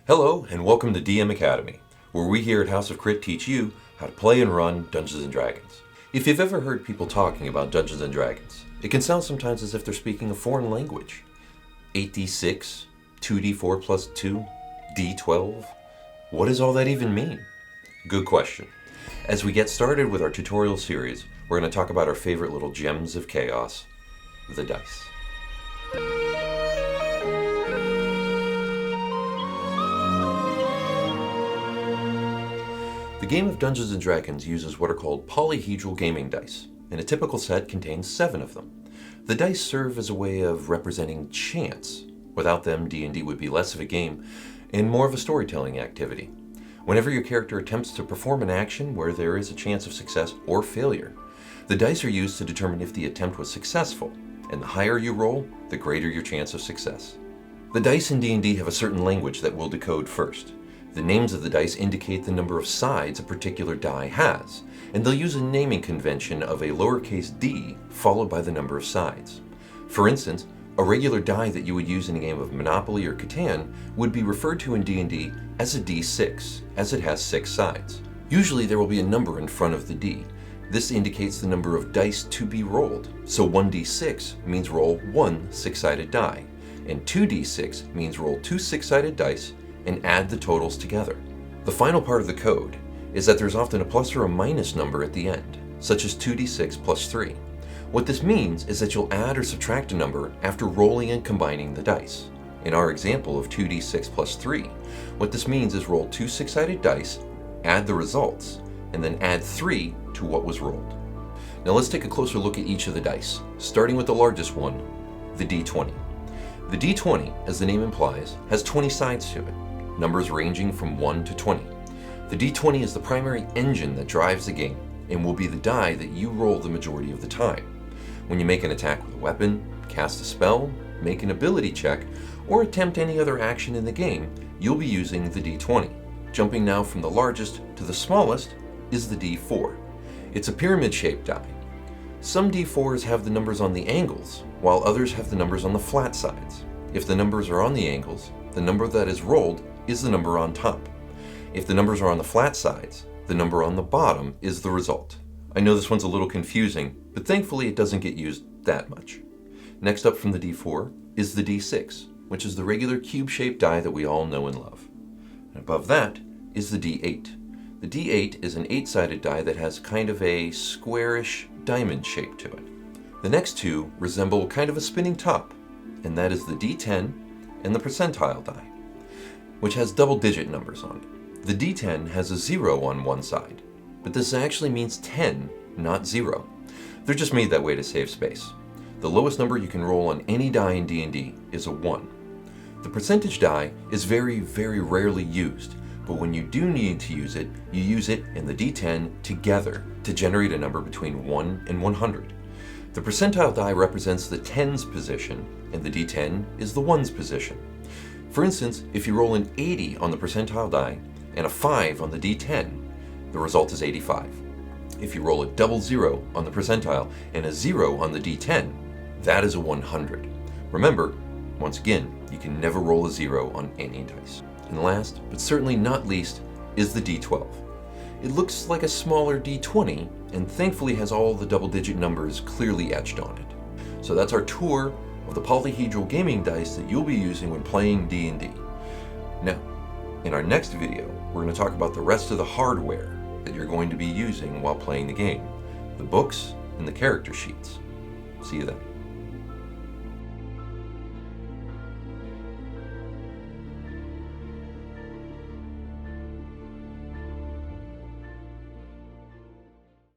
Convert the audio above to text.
Hello, and welcome to D&D Academy, where we here at House of Crit teach you how to play and run Dungeons & Dragons. If you've ever heard people talking about Dungeons & Dragons, it can sound sometimes as if they're speaking a foreign language. 8d6, 2d4 plus 2, d12. What does all that even mean? Good question. As we get started with our tutorial series, we're going to talk about our favorite little gems of chaos, the dice. The game of Dungeons & Dragons uses what are called polyhedral gaming dice, and a typical set contains 7 of them. The dice serve as a way of representing chance. Without them, D&D would be less of a game and more of a storytelling activity. Whenever your character attempts to perform an action where there is a chance of success or failure, the dice are used to determine if the attempt was successful, and the higher you roll, the greater your chance of success. The dice in D&D have a certain language that we'll decode first. The names of the dice indicate the number of sides a particular die has, and they'll use a naming convention of a lowercase d followed by the number of sides. For instance, a regular die that you would use in a game of Monopoly or Catan would be referred to in D&D as a d6, as it has 6 sides. Usually there will be a number in front of the d. This indicates the number of dice to be rolled, so 1d6 means roll 1 6-sided die, and 2d6 means roll 2 6-sided dice and add the totals together. The final part of the code is that there's often a plus or a minus number at the end, such as 2d6 plus 3. What this means is that you'll add or subtract a number after rolling and combining the dice. In our example of 2d6 plus 3, what this means is roll 2 6-sided dice, add the results, and then add 3 to what was rolled. Now let's take a closer look at each of the dice, starting with the largest one, the d20. The d20, as the name implies, has 20 sides to it, numbers ranging from 1 to 20. The d20 is the primary engine that drives the game and will be the die that you roll the majority of the time. When you make an attack with a weapon, cast a spell, make an ability check, or attempt any other action in the game, you'll be using the d20. Jumping now from the largest to the smallest is the d4. It's a pyramid-shaped die. Some d4s have the numbers on the angles, while others have the numbers on the flat sides. If the numbers are on the angles, the number that is rolled is the number on top. If the numbers are on the flat sides, the number on the bottom is the result. I know this one's a little confusing, but thankfully it doesn't get used that much. Next up from the d4 is the d6, which is the regular cube-shaped die that we all know and love. And above that is the d8. The d8 is an 8-sided die that has kind of a squarish diamond shape to it. The next two resemble kind of a spinning top, and that is the d10 and the percentile die, which has double-digit numbers on it. The d10 has a 0 on one side, but this actually means 10, not 0. They're just made that way to save space. The lowest number you can roll on any die in D&D is a 1. The percentage die is very, very rarely used, but when you do need to use it, you use it and the d10 together to generate a number between 1 and 100. The percentile die represents the 10's position, and the d10 is the 1's position. For instance, if you roll an 80 on the percentile die and a 5 on the d10, the result is 85. If you roll a double 0 on the percentile and a 0 on the d10, that is a 100. Remember, once again, you can never roll a 0 on any dice. And last, but certainly not least, is the d12. It looks like a smaller d20, and thankfully has all the double-digit numbers clearly etched on it. So that's our tour of the polyhedral gaming dice that you'll be using when playing D&D. Now, in our next video, we're going to talk about the rest of the hardware that you're going to be using while playing the game, the books and the character sheets. See you then.